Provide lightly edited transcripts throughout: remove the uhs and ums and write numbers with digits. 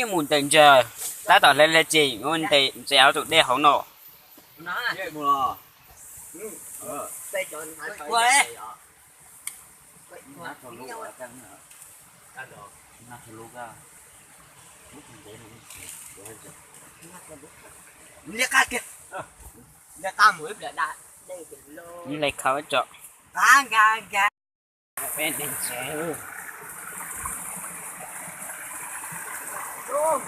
muốn tình chờ ta tỏ lên là chỉ muốn tình chéo tụi đeo không nổ nó là Vậy mùa. tay tròn phải Quay. quay Nó thằng lũ ở trong nữa. ăn được Nó thằng lũ ra. Lúc mình đến nó liếc cá kia liếc cá mũi lại đã đây thì lô như lấy khẩu chọn gà bên tình chéo luôn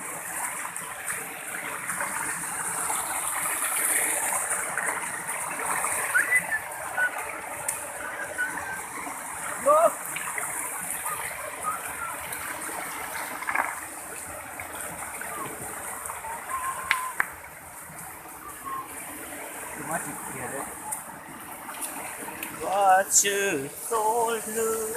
luôn nó chỉ kia đấy. có chữ số lưu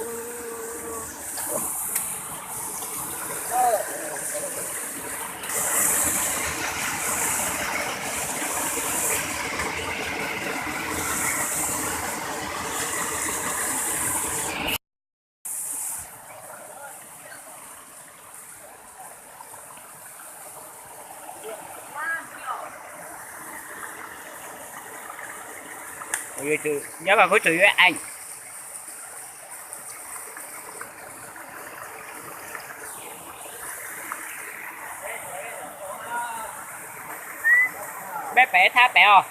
ôi từ nhớ vào khối chữ anh bé bé tha bé à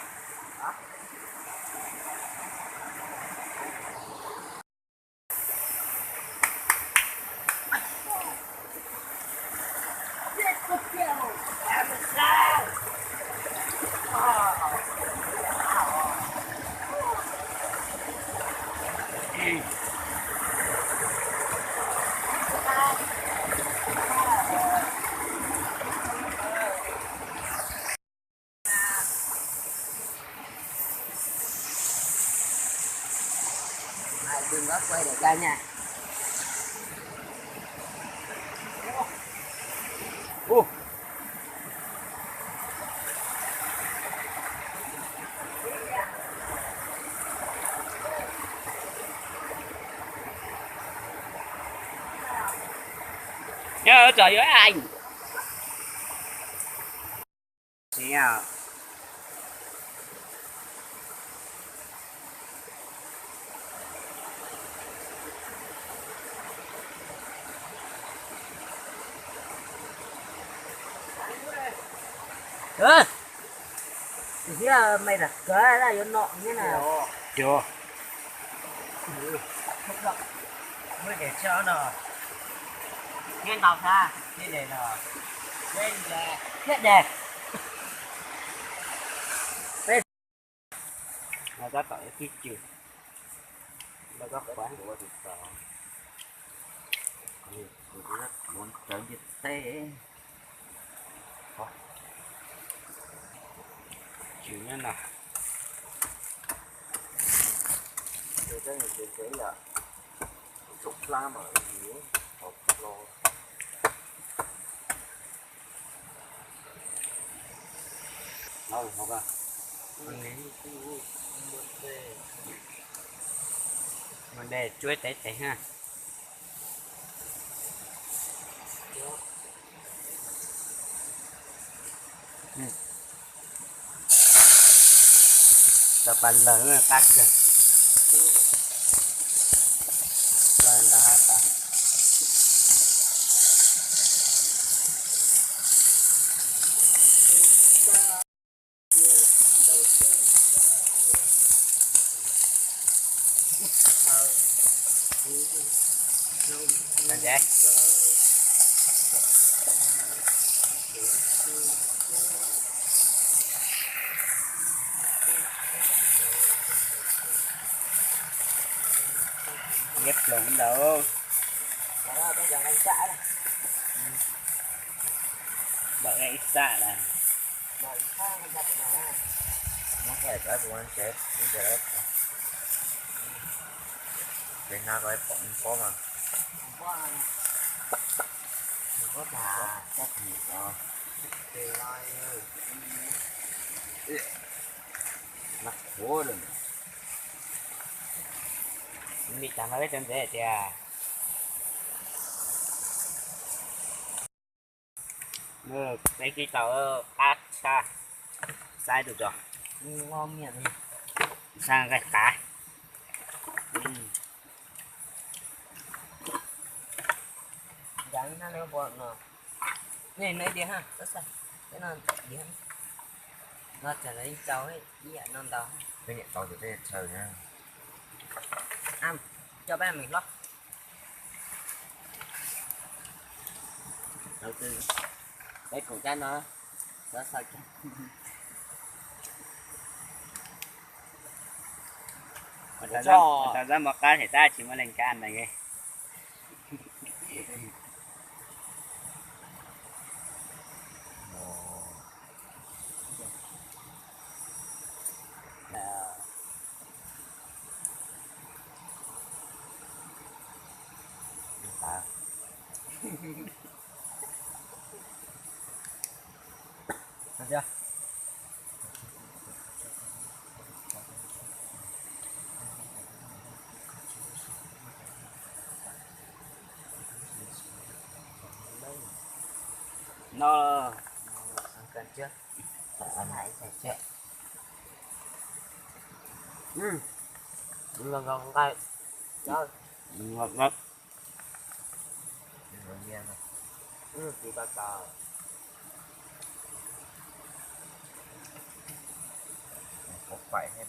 đừng có quay được ra nha nhớ trời ơi anh Nè. thì là mày đặt cái là vô nọ như nào chưa không được Mới để cho nó. nghe tao ra Đi để nó. lên là hết đẹp nó có tội cái chữ Nó có quán của thịt bò. Tôi rất muốn trở dịch tế. chữ như nào Tôi thấy người tiền chế là sụp la mà ở dưới hộp lô. Thôi, học à. mình để chuối té té ha tập bàn lớn là tắt rồi rồi đã ta là vậy ghép lộn đâu đó cái dòng anh xã này bởi cái xa là rồi sang anh đặt mà Nó phải cái của anh chết. Nó sẽ hết. Cái nào có bỏng có mà. có thả Chắc nhiều đó. để lại Nó khổ rồi. đi chẳng nói trên thế chà cái kia tàu cá xa sai được rồi ngon miệng đi sang cái cá dáng nó nếu bọn nó này nơi đi ha rất sao cái nó đi ha nó trở lấy cháu ấy đi ạ non tàu cái nhẹ tao từ đây chờ nha ăn cho ba mình lót đầu tư cái cổ cha nó sao sao chứ ta ra một cá thì ta chỉ mới lên can này nghe được chưa nó ăn cân chưa ăn hãy sạch sẽ ngon ngon cái đó ngọt ngọt nó nghe này thì bà cò có phải em